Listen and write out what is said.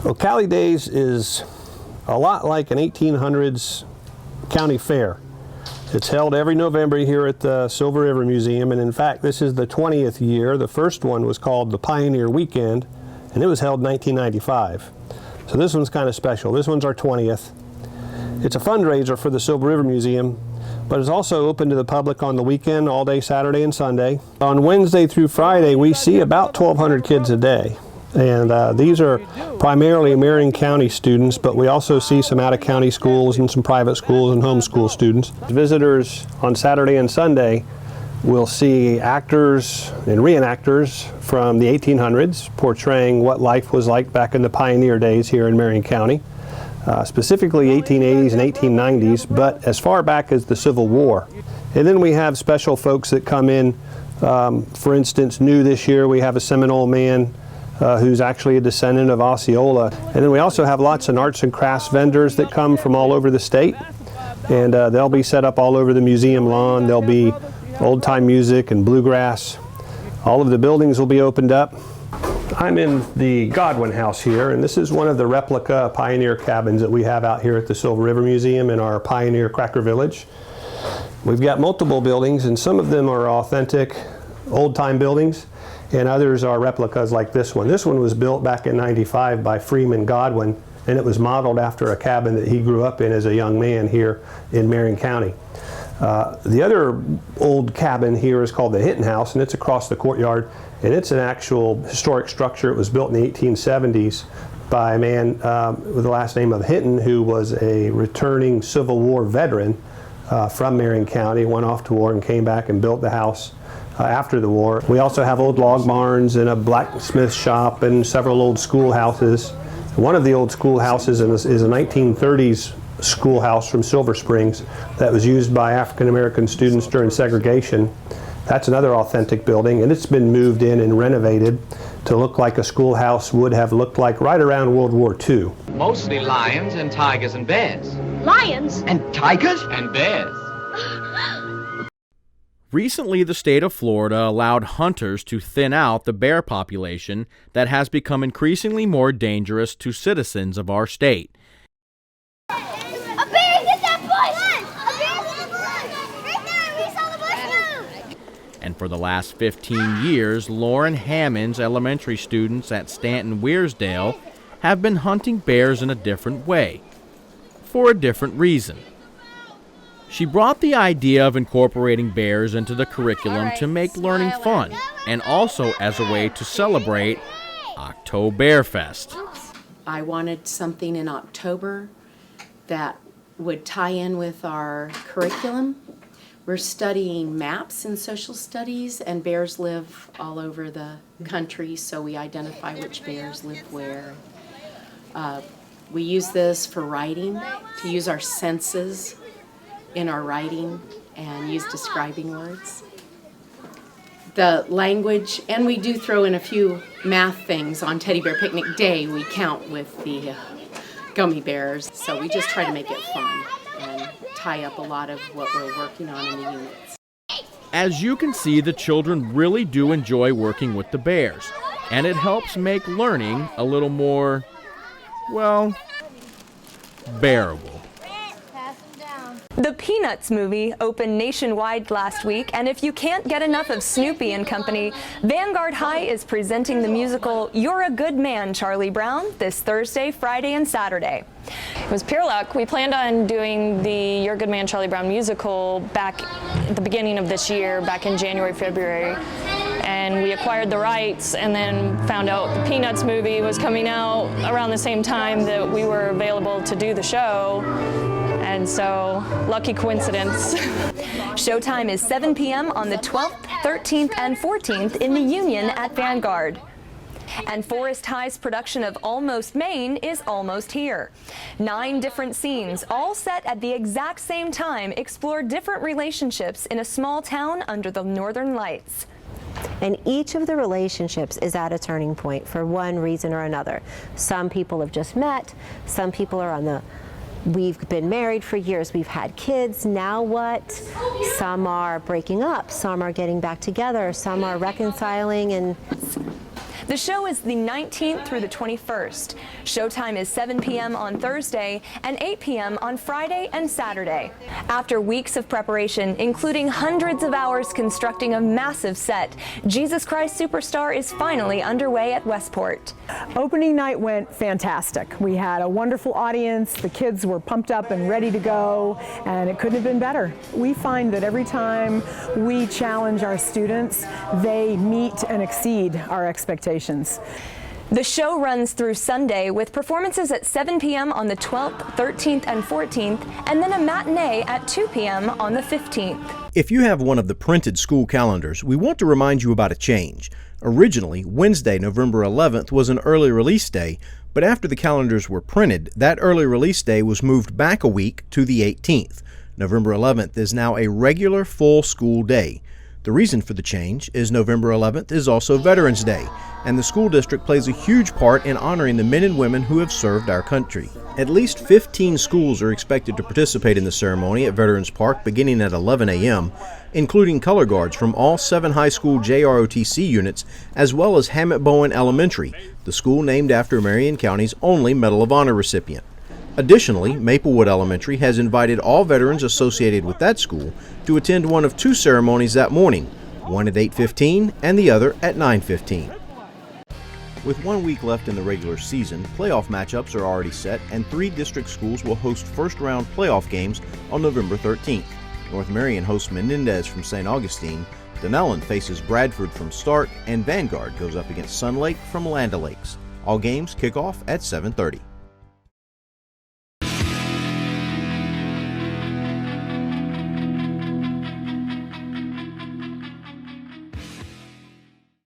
Well, Cali Days is a lot like an 1800s county fair. It's held every November here at the Silver River Museum, and in fact this is the 20th year. The first one was called the Pioneer Weekend, and it was held in 1995. So this one's kind of special. This one's our 20th. It's a fundraiser for the Silver River Museum, but it's also open to the public on the weekend, all day Saturday and Sunday. On Wednesday through Friday, we see about 1,200 kids a day. And these are primarily Marion County students, but we also see some out-of-county schools and some private schools and homeschool students. Visitors on Saturday and Sunday will see actors and reenactors from the 1800s portraying what life was like back in the pioneer days here in Marion County, specifically 1880s and 1890s, but as far back as the Civil War. And then we have special folks that come in. For instance, new this year, we have a Seminole man who's actually a descendant of Osceola. And then we also have lots of arts and crafts vendors that come from all over the state, and they'll be set up all over the museum lawn. There'll be old-time music and bluegrass. All of the buildings will be opened up. I'm in the Godwin House here, and this is one of the replica pioneer cabins that we have out here at the Silver River Museum in our Pioneer Cracker Village. We've got multiple buildings, and some of them are authentic old-time buildings, and others are replicas like this one. This one was built back in '95 by Freeman Godwin, and it was modeled after a cabin that he grew up in as a young man here in Marion County. The other old cabin here is called the Hinton House, and it's across the courtyard, and it's an actual historic structure. It was built in the 1870s by a man with the last name of Hinton, who was a returning Civil War veteran from Marion County, went off to war and came back and built the house after the war. We also have old log barns and a blacksmith shop and several old schoolhouses. One of the old schoolhouses is a 1930s schoolhouse from Silver Springs that was used by African American students during segregation. That's another authentic building, and it's been moved in and renovated to look like a schoolhouse would have looked like right around World War II. Mostly lions and tigers and bears. Lions? And tigers? And bears. Recently, the state of Florida allowed hunters to thin out the bear population that has become increasingly more dangerous to citizens of our state. A bear! Get that bush! A bear! Right there! We saw the bush move! And for the last 15 years, Lauren Hammond's elementary students at Stanton Weirsdale have been hunting bears in a different way, for a different reason. She brought the idea of incorporating bears into the curriculum to make learning fun, and also as a way to celebrate Oktoberfest. I wanted something in October that would tie in with our curriculum. We're studying maps in social studies, and bears live all over the country, so we identify which bears live where. We use this for writing, to use our senses in our writing and use describing words. The language, and we do throw in a few math things. On Teddy Bear Picnic Day, we count with the gummy bears, so we just try to make it fun and tie up a lot of what we're working on in the units. As you can see, the children really do enjoy working with the bears, and it helps make learning a little more, well, bearable. The Peanuts movie opened nationwide last week, and if you can't get enough of Snoopy and Company, Vanguard High is presenting the musical You're a Good Man, Charlie Brown this Thursday, Friday, and Saturday. It was pure luck. We planned on doing the You're a Good Man, Charlie Brown musical back at the beginning of this year, back in January, February. And we acquired the rights and then found out the Peanuts movie was coming out around the same time that we were available to do the show. And so, lucky coincidence. Showtime is 7 p.m. on the 12th, 13th, and 14th in the Union at Vanguard. And Forest High's production of Almost Maine is almost here. 9 different scenes, all set at the exact same time, explore different relationships in a small town under the northern lights. And each of the relationships is at a turning point for one reason or another. Some people have just met, some people are on the we've been married for years, we've had kids, now what? Some are breaking up, some are getting back together, some are reconciling. And The show is the 19th through the 21st. Showtime is 7 p.m. on Thursday and 8 p.m. on Friday and Saturday. After weeks of preparation, including hundreds of hours constructing a massive set, Jesus Christ Superstar is finally underway at Westport. Opening night went fantastic. We had a wonderful audience. The kids were pumped up and ready to go, and it couldn't have been better. We find that every time we challenge our students, they meet and exceed our expectations. The show runs through Sunday with performances at 7 p.m. on the 12th, 13th, and 14th, and then a matinee at 2 p.m. on the 15th. If you have one of the printed school calendars, we want to remind you about a change. Originally, Wednesday, November 11th was an early release day, but after the calendars were printed, that early release day was moved back a week to the 18th. November 11th is now a regular full school day. The reason for the change is November 11th is also Veterans Day, and the school district plays a huge part in honoring the men and women who have served our country. At least 15 schools are expected to participate in the ceremony at Veterans Park beginning at 11 a.m., including color guards from all 7 high school JROTC units, as well as Hammett Bowen Elementary, the school named after Marion County's only Medal of Honor recipient. Additionally, Maplewood Elementary has invited all veterans associated with that school to attend one of 2 ceremonies that morning, one at 8:15 and the other at 9:15. With 1 week left in the regular season, playoff matchups are already set, and 3 district schools will host first-round playoff games on November 13th. North Marion hosts Menendez from St. Augustine, Dunellen faces Bradford from Stark, and Vanguard goes up against Sun Lake from Land O'Lakes. All games kick off at 7:30.